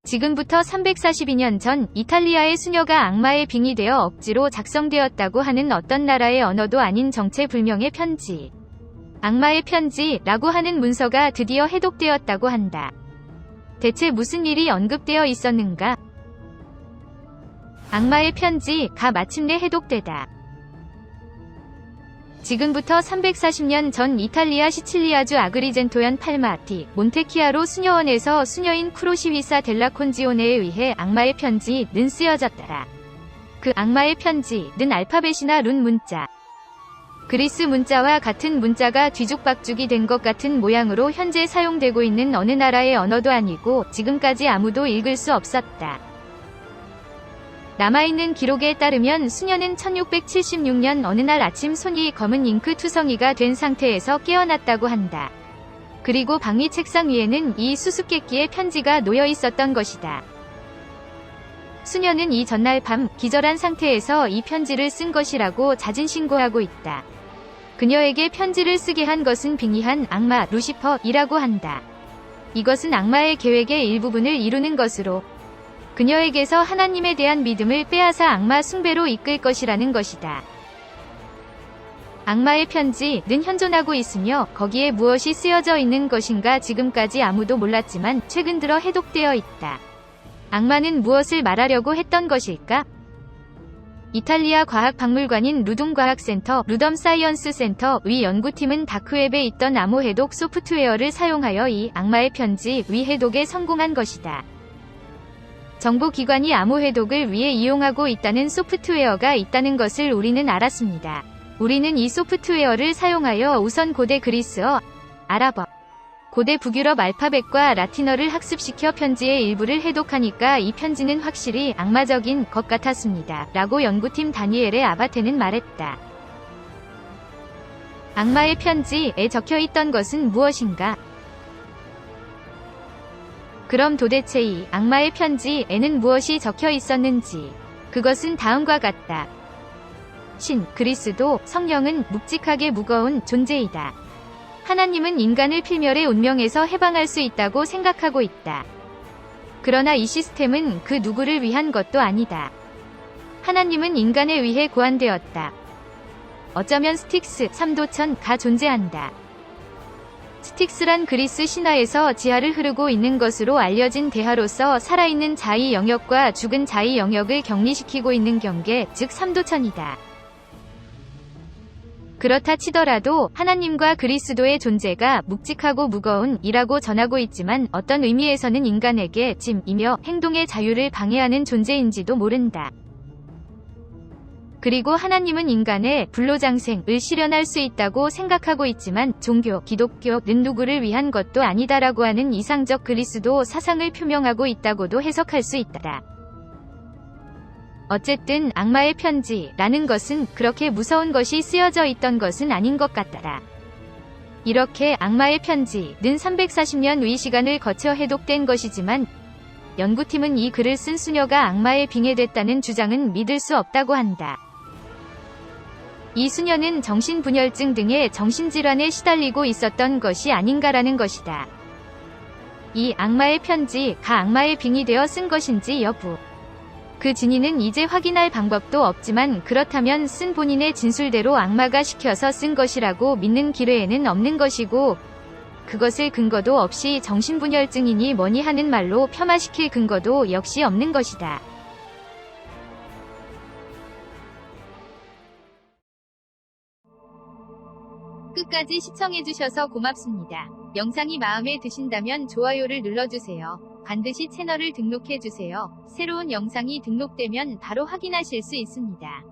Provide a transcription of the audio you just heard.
지금부터 342년 전 이탈리아의 수녀가 악마의 빙이 되어 억지로 작성되었다고 하는 어떤 나라의 언어도 아닌 정체불명의 편지. 악마의 편지라고 하는 문서가 드디어 해독되었다고 한다. 대체 무슨 일이 언급되어 있었는가? 악마의 편지가 마침내 해독되다. 지금부터 340년 전 이탈리아 시칠리아주 아그리젠토현 팔마티 몬테키아로 수녀원에서 수녀인 크로시휘사 델라 콘지오네에 의해 악마의 편지는 쓰여졌더라. 그 악마의 편지는 알파벳이나 룬 문자, 그리스 문자와 같은 문자가 뒤죽박죽이 된 것 같은 모양으로 현재 사용되고 있는 어느 나라의 언어도 아니고 지금까지 아무도 읽을 수 없었다. 남아있는 기록에 따르면 수녀는 1676년 어느 날 아침 손이 검은 잉크 투성이가 된 상태에서 깨어났다고 한다. 그리고 방위 책상 위에는 이 수수께끼의 편지가 놓여 있었던 것이다. 수녀는 이 전날 밤 기절한 상태에서 이 편지를 쓴 것이라고 자진신고하고 있다. 그녀에게 편지를 쓰게 한 것은 빙의한 악마 루시퍼이라고 한다. 이것은 악마의 계획의 일부분을 이루는 것으로 그녀에게서 하나님에 대한 믿음을 빼앗아 악마 숭배로 이끌 것이라는 것이다. 악마의 편지는 현존하고 있으며 거기에 무엇이 쓰여져 있는 것인가 지금까지 아무도 몰랐지만 최근 들어 해독되어 있다. 악마는 무엇을 말하려고 했던 것일까? 이탈리아 과학박물관인 루둠과학센터 루덤 사이언스 센터의 연구팀은 다크웹에 있던 암호 해독 소프트웨어를 사용하여 이 악마의 편지 위 해독에 성공한 것이다. 정보기관이 암호 해독을 위해 이용하고 있다는 소프트웨어가 있다는 것을 우리는 알았습니다. 우리는 이 소프트웨어를 사용하여 우선 고대 그리스어, 아랍어, 고대 북유럽 알파벳과 라틴어를 학습시켜 편지의 일부를 해독하니까 이 편지는 확실히 악마적인 것 같았습니다. 라고 연구팀 다니엘의 아바테는 말했다. 악마의 편지에 적혀있던 것은 무엇인가? 그럼 도대체 이 악마의 편지에는 무엇이 적혀 있었는지. 그것은 다음과 같다. 신, 그리스도, 성령은 묵직하게 무거운 존재이다. 하나님은 인간을 필멸의 운명에서 해방할 수 있다고 생각하고 있다. 그러나 이 시스템은 그 누구를 위한 것도 아니다. 하나님은 인간에 의해 고안되었다. 어쩌면 스틱스, 삼도천가 존재한다. 스틱스란 그리스 신화에서 지하를 흐르고 있는 것으로 알려진 대하로서 살아있는 자의 영역과 죽은 자의 영역을 격리시키고 있는 경계, 즉 삼도천이다. 그렇다 치더라도 하나님과 그리스도의 존재가 묵직하고 무거운 이라고 전하고 있지만 어떤 의미에서는 인간에게 짐이며 행동의 자유를 방해하는 존재인지도 모른다. 그리고 하나님은 인간의 불로장생을 실현할 수 있다고 생각하고 있지만 종교, 기독교는 누구를 위한 것도 아니다라고 하는 이상적 그리스도 사상을 표명하고 있다고도 해석할 수 있다. 어쨌든 악마의 편지라는 것은 그렇게 무서운 것이 쓰여져 있던 것은 아닌 것 같더라. 이렇게 악마의 편지는 340년의 시간을 거쳐 해독된 것이지만 연구팀은 이 글을 쓴 수녀가 악마에 빙의됐다는 주장은 믿을 수 없다고 한다. 이 수녀는 정신분열증 등의 정신질환에 시달리고 있었던 것이 아닌가라는 것이다. 이 악마의 편지가 악마에 빙의되어 쓴 것인지 여부. 그 진위는 이제 확인할 방법도 없지만 그렇다면 쓴 본인의 진술대로 악마가 시켜서 쓴 것이라고 믿는 기뢰에는 없는 것이고 그것을 근거도 없이 정신분열증이니 뭐니 하는 말로 폄하시킬 근거도 역시 없는 것이다. 끝까지 시청해주셔서 고맙습니다. 영상이 마음에 드신다면 좋아요를 눌러주세요. 반드시 채널을 등록해주세요. 새로운 영상이 등록되면 바로 확인하실 수 있습니다.